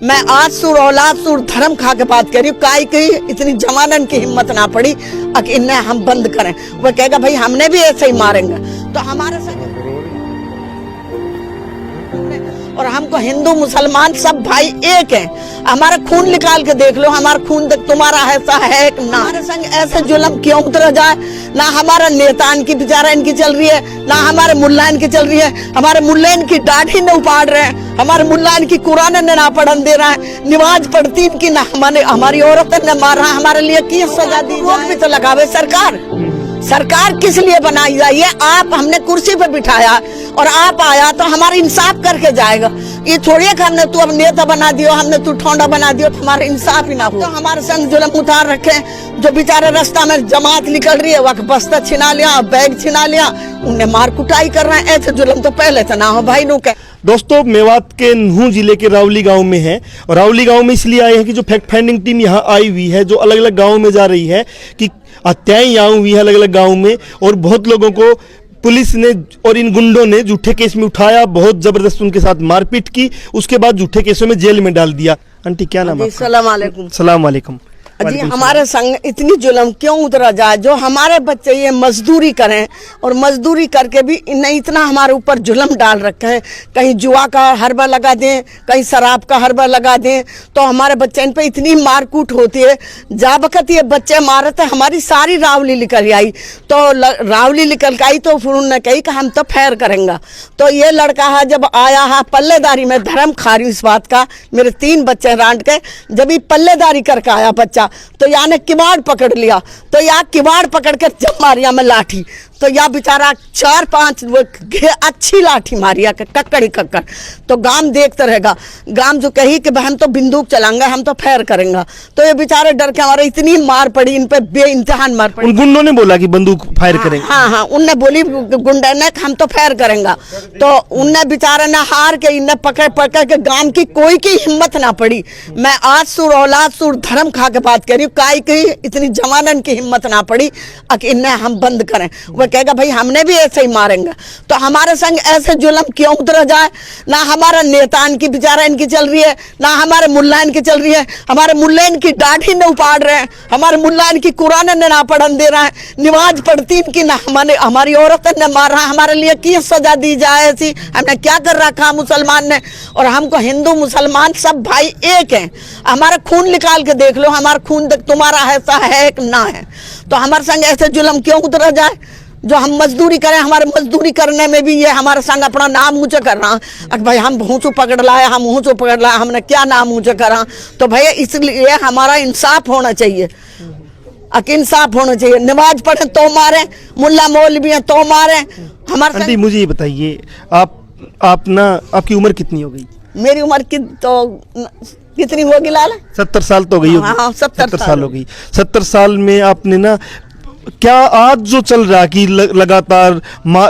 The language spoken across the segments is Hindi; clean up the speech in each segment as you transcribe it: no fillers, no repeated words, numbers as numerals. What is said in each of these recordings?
मैं आज सुर औलाद सुर धर्म खा के बात कर रही हूँ। काई की इतनी जवानन की हिम्मत ना पड़ी कि इन्हें हम बंद करें। वो कहेगा भाई हमने भी ऐसे ही मारेंगे तो हमारे संग, और हमको हिंदू मुसलमान सब भाई एक हैं। हमारा खून निकाल के देख लो, हमारा खून तुम्हारा ऐसा है कि ना। हमारे संग ऐसे जुल्म क्यों उतर जाए? ना हमारा नेता इनकी बेचारा इनकी चल रही है, ना हमारे मुल्ला इनकी चल रही है। हमारे मुल्ला इनकी दाढ़ी न उपाड़ रहे हैं, हमारे मुल्ला इनकी कुरान ने ना पढ़न दे रहा है, नमाज पढ़ती इनकी ना हमारी औरतें ने मार रहा। हमारे लिए की सजा दी जाए? भी तो लगावे सरकार। सरकार किस लिए बनाई जाइए? आप हमने कुर्सी पे बिठाया और आप आया तो हमारा इंसाफ करके जाएगा। ये थोड़ी है कि हमने तू अब नेता बना दियो, हमने तू ठोंडा बना दियो तो हमारा इंसाफ ही ना हो। तो हमारे संग जुल्म उतार रखे, जो बेचारे रास्ता में जमात निकल रही है वह बस्ता छिना लिया, बैग छिना लिया, उन्हें मार कुटाई कर रहे हैं। ऐसे जुल्म तो पहले से ना हो भाई नु के। दोस्तों, मेवात के नूह जिले के रावली गांव में है और रावली गांव में इसलिए आए हैं कि जो फैक्ट फाइंडिंग टीम यहाँ आई हुई है, जो अलग अलग गांव में जा रही है कि हत्याएं यहाँ हुई है अलग अलग गांव में, और बहुत लोगों को पुलिस ने और इन गुंडों ने झूठे केस में उठाया, बहुत जबरदस्त उनके साथ मारपीट की, उसके बाद झूठे केसों में जेल में डाल दिया। आंटी क्या नाम है? सलाम वालेकुम। सलाम वालेकुम। जी, हमारे संग इतनी जुल्म क्यों उतरा जाए? जो हमारे बच्चे ये मजदूरी करें और मजदूरी करके भी इन्हें इतना हमारे ऊपर जुल्म डाल रखे हैं। कहीं जुआ का हरबा लगा दें, कहीं शराब का हरबा लगा दें, तो हमारे बच्चे इन पे इतनी मारकूट होती है। जा वक्त ये बच्चे मारे थे, हमारी सारी रावली निकल आई। तो रावली निकल के आई तो फिर उन्होंने कही कि हम तो फैर करेंगे। तो ये लड़का है जब आया है पल्लेदारी में, धर्म खा रही इस बात का, मेरे 3 बच्चे रांट के, जब ये पल्लेदारी करके आया बच्चा तो या ने किवाड़ पकड़ लिया, तो या किवाड़ पकड़ के जब मारिया में लाठी, तो या बेचारा 4-5 अच्छी लाठी मारिया के कक्कड़ी कक्कड़। तो गांव देखते रहेगा, गांव जो कही कि हम तो बंदूक चलाएंगे, हम तो फैर करेंगे, तो ये बेचारे डर के हमारे इतनी मार पड़ी इन पे, बेइंतहान मार पड़ी। उन गुंडों ने बोला कि बंदूक फायर करेंगे। हाँ, उनने बोली गुंडे ने हम तो फैर करेंगे, तो उनने बेचारे ने हार के इन्हें पकड़ पकड़ के गांव की कोई की हिम्मत ना पड़ी। मैं आज सुर औलाद सुर धर्म खा के बात कर रही हूँ। काई की इतनी जवानन की हिम्मत ना पड़ी कि इन्हें हम बंद करें। वो कहेगा भाई हमने भी ऐसे ही मारेंगे। तो हमारे संग ऐसे जुल्म क्यों उतर जाए? ना हमारा नेता इनकी बेचारा इनकी चल रही है, ना हमारे मुल्ला इनकी चल रही है, हमारे मुल्ला इनकी दाढ़ी न उपाड़ रहे हैं, हमारे मुल्ला इनकी कुरान ने ना पढ़न दे रहा है, नमाज पढ़ती इनकी ना हमारी औरतें ने मार रहा। हमारे लिए की सजा दी जाए? ऐसी हमने क्या कर रखा मुसलमान ने? और हमको हिंदू मुसलमान सब भाई एक हैं। हमारा खून निकाल के देख लो, हमारा खून तुम्हारा ऐसा है कि ना है। तो हमारे संग ऐसे जुल्म क्यों उतर जाए? जो हम मजदूरी करें, हमारे मजदूरी करने में भी ये हमारे संग अपना नाम ऊंचा कर रहा है। भाई हम भूसू पकड़ लाए, हम ऊंचो पकड़ लाए, हमने क्या नाम ऊंचा करा? तो भैया इसलिए हमारा इंसाफ होना चाहिए, इंसाफ होना चाहिए। नमाज पढ़े तो मारे, मुल्ला मौलवी हैं तो मारे। हमारे आंटी मुझे ये बताइए, आप ना आपकी उम्र कितनी हो गई? मेरी उम्र की तो कितनी होगी लाल? 70 साल तो हो गई होगी। हाँ, 70 साल हो गई। 70 साल में आपने ना क्या आज जो चल रहा है कि लगातार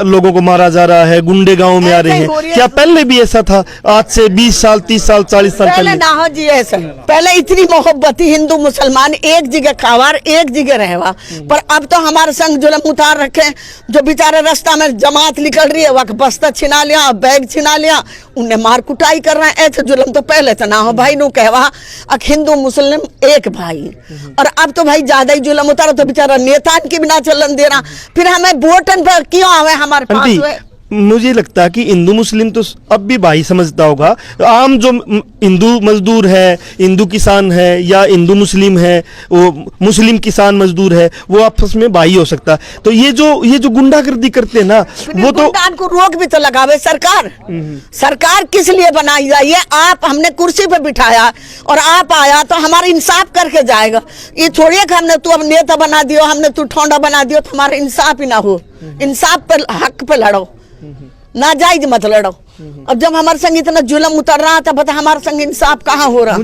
लोगों को मारा जा रहा है, गुंडे गांव में आ रहे हैं, क्या पहले भी ऐसा था? आज से 20 साल 30 साल 40 साल पहले ना हो जी ऐसा। पहले इतनी मोहब्बत थी, हिंदू मुसलमान एक जगह खावार एक जगह रहवा। पर अब तो हमारे संग जुल्म उतार रखे, जो बेचारे रास्ता में जमात निकल रही है वह बस्ता छिना लिया, बैग छिना लिया, उन्हें मार कुटाई कर रहे हैं। ऐसे जुल्म तो पहले से ना हो भाई नु कहवा। हिंदू मुस्लिम एक भाई, और अब तो भाई ज्यादा ही जुल्म उतारो। तो बेचारा नेता की बिना चलन दे रहा, फिर हमें वोटन पर क्यों आवे हमारे पास? मुझे लगता है कि हिंदू मुस्लिम तो अब भी भाई समझता होगा। आम जो हिंदू मजदूर है, हिंदू किसान है, या हिंदू मुस्लिम है, वो मुस्लिम किसान मजदूर है, वो आपस में भाई हो सकता है। तो ये जो गुंडागर्दी करते हैं ना, वो तो को रोक भी तो लगावे सरकार। सरकार किस लिए बनाई जाइए? आप हमने कुर्सी पे बिठाया और आप आया तो हमारा इंसाफ करके जाएगा। ये थोड़ी है कि हमने तू अब नेता बना दियो, हमने तू ठोंडा बना दियो तो हमारा इंसाफ ही ना हो। इंसाफ पर हक पे लड़ो, ना जायज मत लड़ो। अब जब हमारे संग इतना जुल्म उतर रहा था, बता हमारे संग इंसाफ कहाँ हो रहा?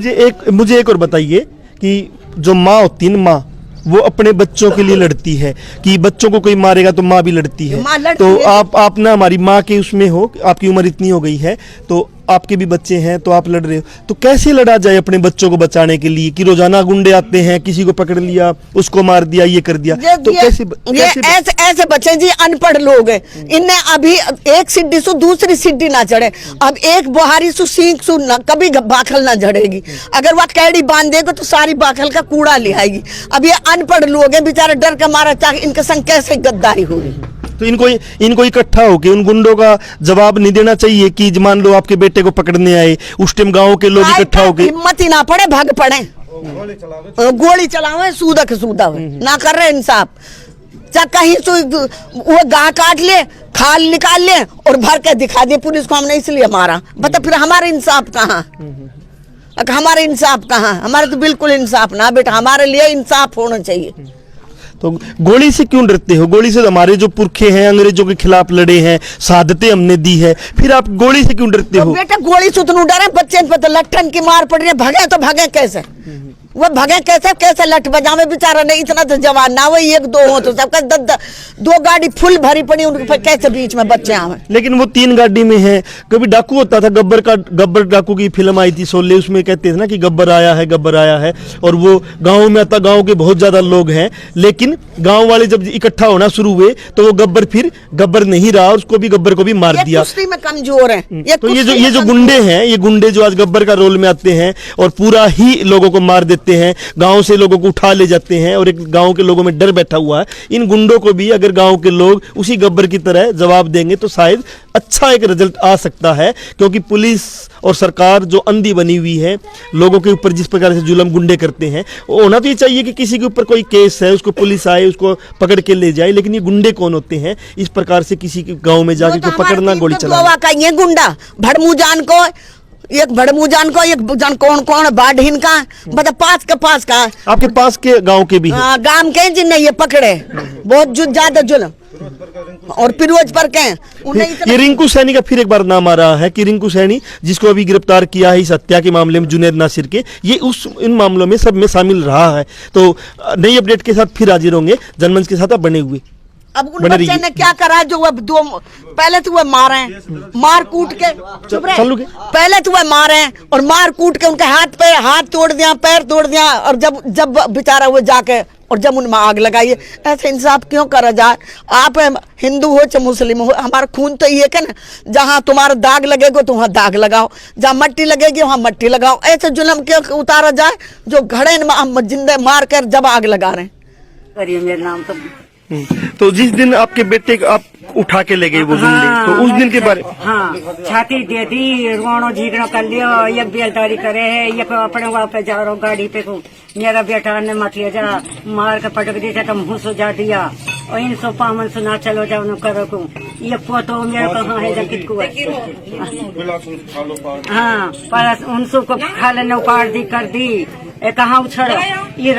मुझे एक और बताइए कि जो माँ होती है, माँ वो अपने बच्चों के लिए लड़ती है कि बच्चों को कोई मारेगा तो माँ भी लड़ती है। तो आप ना हमारी माँ के उसमें हो, आपकी उम्र इतनी हो गई है, तो आपके भी बच्चे हैं तो आप लड़ रहे हो, तो कैसे लड़ा जाए अपने बच्चों को बचाने के लिए कि रोजाना गुंडे आते हैं, किसी को पकड़ लिया, उसको मार दिया, ये कर दिया, तो ऐसे बच्चे जी अनपढ़ लोग हैं, इनने अभी एक सीढ़ी से दूसरी सीढ़ी ना चढ़े, अब एक बुहारी से सीख सु ना कभी बाखल ना झड़ेगी, अगर वह कैडी बांध देगा तो सारी बाखल का कूड़ा ले आएगी। अब ये अनपढ़ लोग हैं बेचारे, डर का मारा चाहे इनके संग कैसे गद्दारी होगी। तो इनको इकट्ठा होके उन गुंडों का जवाब नहीं देना चाहिए कि मान लो आपके बेटे को पकड़ने आए, उस टाइम गांव के लोग इकट्ठा होके हिम्मत ही ना पड़े, भाग पड़े, गोली चलावे, सूदा के सूदा हुए ना कर रहे इंसाफ, चाहे कहीं से वो गाह काट ले, खाल निकाल ले और भर के दिखा दे पुलिस को हमने इसलिए मारा, बता फिर हमारा इंसाफ कहाँ? हमारा इंसाफ कहाँ? हमारे तो बिल्कुल इंसाफ ना बेटा, हमारे लिए इंसाफ होना चाहिए। तो गोली से क्यों डरते हो? गोली से हमारे जो पुरखे हैं अंग्रेजों के खिलाफ लड़े हैं, शहादतें हमने दी है, फिर आप गोली से क्यों डरते हो? बेटा गोली से उतना डरे, बच्चे पे लट्ठन की मार पड़ रही है, भगे तो भगे कैसे? वो भगे कैसे? कैसे लठ बजावे बेचारा, नहीं इतना तो जवान ना हो, एक दो हो तो सबका दो गाड़ी फुल भरी पड़ी, उनके कैसे बीच में बच्चे आवे? लेकिन वो 3 गाड़ी में है। कभी डाकू होता था, गब्बर डाकू की फिल्म आई थी शोले, उसमें कहते थे ना कि गब्बर आया है, और वो गाँव में आता, गाँव के बहुत ज्यादा लोग हैं, लेकिन गाँव वाले जब इकट्ठा होना शुरू हुए तो वो गब्बर फिर गब्बर नहीं रहा, उसको भी गब्बर को भी मार दिया। कुश्ती में कमजोर है तो ये जो गुंडे हैं, ये गुंडे जो आज गब्बर का रोल में आते हैं और पूरा ही लोगों को मार देते हैं, गांव से लोगों को उठा ले जाते हैं और एक गांव के लोगों में डर बैठा हुआ है। इन गुंडों को भी अगर गांव के लोग उसी गब्बर की तरह जवाब देंगे तो शायद अच्छा एक रिजल्ट आ सकता है, क्योंकि पुलिस और सरकार जो अंधी बनी हुई है, लोगों के ऊपर जिस प्रकार से जुल्म गुंडे करते हैं, होना तो ये चाहिए कि किसी के ऊपर कोई केस है उसको पुलिस आए, उसको पकड़ के ले जाए, लेकिन ये गुंडे कौन होते हैं इस प्रकार से किसी के गाँव में जाके तो पकड़ना, गोली चलाना? ये गुंडा भड़मुजान को एक कौन बाढ़ का बता, पास का आपके पास के गांव के भी हैं? गांव के जिन्हें ये पकड़े बहुत ज्यादा जुल्म, और फिरोज पर के ये रिंकू सैनी का फिर एक बार नाम आ रहा है कि रिंकू सैनी, जिसको अभी गिरफ्तार किया है इस हत्या के मामले में जुनैद नासिर के, ये इन मामलों में सब में शामिल रहा है। तो नई अपडेट के साथ फिर हाजिर होंगे, जनमंच के साथ आप बने हुए। अब उन बच्चे ने क्या करा जो वो पहले तो वो मारे हैं, मार कूट के, पहले तो वो मारे हैं और मार कूट के उनके हाथ तोड़ दिया, पैर तोड़ दिया, और जब बेचारा वो जाके और जब उनमें आग लगाई, ऐसे इंसाफ क्यों करा जाए? आप हिंदू हो चाहे मुस्लिम हो, हमारा खून तो ये है ना, जहाँ तुम्हारा दाग लगेगा तो वहाँ दाग लगाओ, जहाँ मट्टी लगेगी वहाँ मट्टी लगाओ, ऐसे जुल्म क्यों उतारा जाए जो घड़े में जिंदे मार कर जब आग लगा रहे हैं? मेरा नाम तो जिस दिन आपके बेटे को आप उठा के ले गए वो गुंडे, तो उस दिन के बारे छाती दे दी, रोनो झीकनो कर लियो, एक बेलदारी करे है, एक अपने वापस जा रहा गाड़ी पे को, मेरा बेटा ने मत ले जा, मार के पटक दिया तो मुँह सुझा दिया, और इन सो पामन सुना चलो जाओ न करो को, ये पोतो मेरे कहाँ है जब को हाँ, पर उन सबको खाले ने उपाड़ दी कर दी, कहाँ उछड़ो ये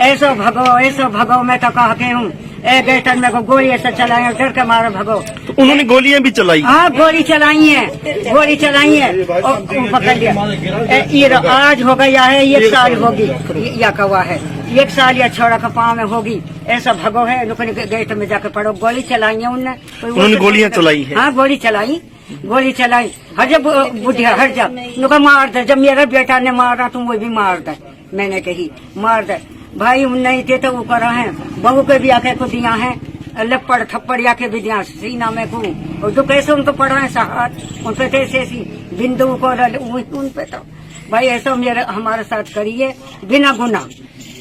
ऐसो भगो मैं तो कह के हूँ, एक गेटन में को गोली ऐसा चलाए, डर के मारो भगो। तो उन्होंने गोलियां भी चलाई? हाँ गोली चलाई है और पकड़ लिया। ये आज हो गया है, 1 साल होगी या कवा है, 1 साल या छोड़ा का पाँव में होगी, ऐसा भगो है। गेट में जाके पड़ो, गोली चलाई है उन्होंने गोलियां चलाई है? हाँ गोली चलाई, हर जब बुढ़िया हर जब नुका मार दे, जब मेरा बेटा ने मारा तुम वो भी मार दे, मैंने कही मार दे भाई, नहीं थे तो वो करा है, बहू के भी आके को दिया है, लपड़ थप्पड़ आके भी दिया सीना में को, और जो कैसे उनको पड़ा है सहार, उन पे ऐसे ऐसी बिंदु को उन पे तो भाई ऐसा मेरे हमारे साथ करिए बिना गुना,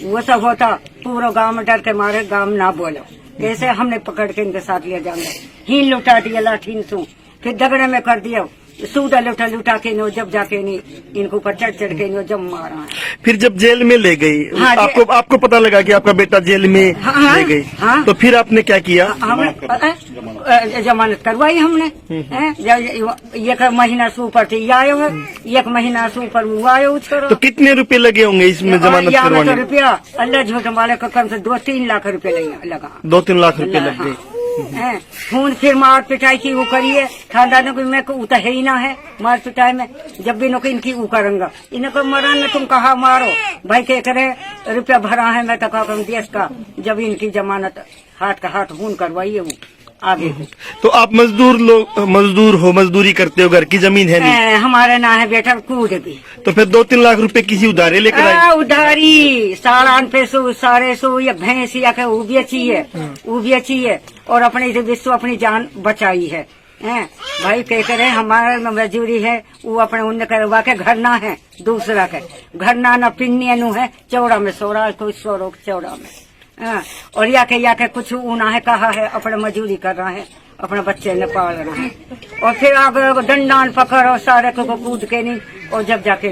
वो सब होता पूरा गांव में डर के मारे, गांव ना बोलो, कैसे हमने पकड़ के इनके साथ ले जाएंगे, ही लुटा दिया लाठीन सू, फिर दगड़े में कर दिया, सूदा लुटा के नो, जब जाके नहीं इनको ऊपर चढ़ के नो जब मारा है। फिर जब जेल में ले गई, हाँ, आपको पता लगा कि आपका बेटा जेल में ले गई, हाँ, तो फिर आपने क्या किया? जमानत करवाई हमने, एक महीना से ऊपर थी आयो है, 1 महीना से ऊपर वो आयो। तो कितने रुपए लगे होंगे इसमें जमानत करवाने? रुपया अल्लाह झूठ वाले का कम से 2-3 लाख रुपए लगा, 2-3 लाख रुपए लग गए। खून फिर मार पिटाई की वो करिए, खानदानों को मैं उतर है ही ना है मार पिटाई में, जब भी नको इनकी वो करूंगा, इनको मरा न तुम कहा मारो भाई, के करे रुपया भरा है मैं तो कहा देश का, जब इनकी जमानत हाथ का हाथ खून करवाइए वो आगे भी। तो आप मजदूर हो, मजदूरी करते हो, घर की जमीन है नहीं, हमारे ना है बेटा कूद भी। तो फिर 2-3 लाख रुपए किसी उधारे लेकर आए? उधारी सालान पे सो सारे सो या भैंस या वो भी अच्छी है, वो भी अच्छी है, और अपने इसे विश्व अपनी जान बचाई है। भाई कह करे हमारे मजदूरी है, वो अपने उन करवा के घर ना है, दूसरा के घर ना पिन्नी नु है, चौड़ा में सोरा कोई सोरो चौड़ा में। और या के कुछ ऊना है कहा है, अपने मजदूरी कर रहा है, अपने बच्चे ने पाल रहा है, और फिर अगर डंडान पकड़ो सारे को कूद के नहीं, और जब जाके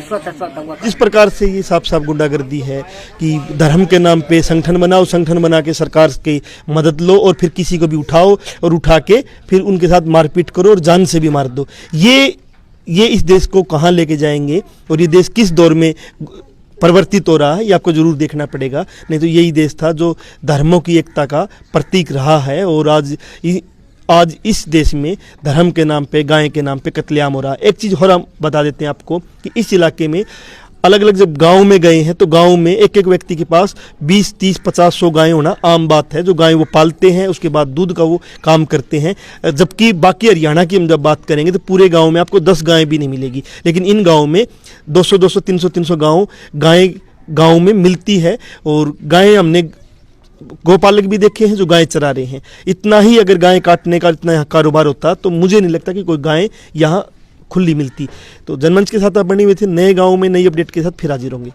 स्वतः हुआ। जिस प्रकार से ये साफ साफ गुंडागर्दी है कि धर्म के नाम पे संगठन बनाओ, संगठन बना के सरकार की मदद लो, और फिर किसी को भी उठाओ और उठा के फिर उनके साथ मारपीट करो और जान से भी मार दो, ये इस देश को कहाँ लेके जाएंगे और ये देश किस दौर में परिवर्तित हो रहा है, ये आपको जरूर देखना पड़ेगा। नहीं तो यही देश था जो धर्मों की एकता का प्रतीक रहा है, और आज इस देश में धर्म के नाम पे, गाय के नाम पे कत्लेआम हो रहा है। एक चीज़ और हम बता देते हैं आपको कि इस इलाके में अलग अलग जब गांव में गए हैं तो गांव में एक एक व्यक्ति के पास 20, 30, 50, 100 गायें होना आम बात है, जो गायें वो पालते हैं, उसके बाद दूध का वो काम करते हैं। जबकि बाकी हरियाणा की हम जब बात करेंगे तो पूरे गांव में आपको 10 गायें भी नहीं मिलेगी, लेकिन इन गांव में 200, 300 गायें गांव में मिलती है। और गायें हमने गोपालक भी देखे हैं जो गायें चरा रहे हैं। इतना ही अगर गायें काटने का इतना कारोबार होता तो मुझे नहीं लगता कि कोई गायें यहाँ खुली मिलती। तो जनमंच के साथ आप बने हुए थे, नए गाँव में नई अपडेट के साथ फिर हाजिर होंगे।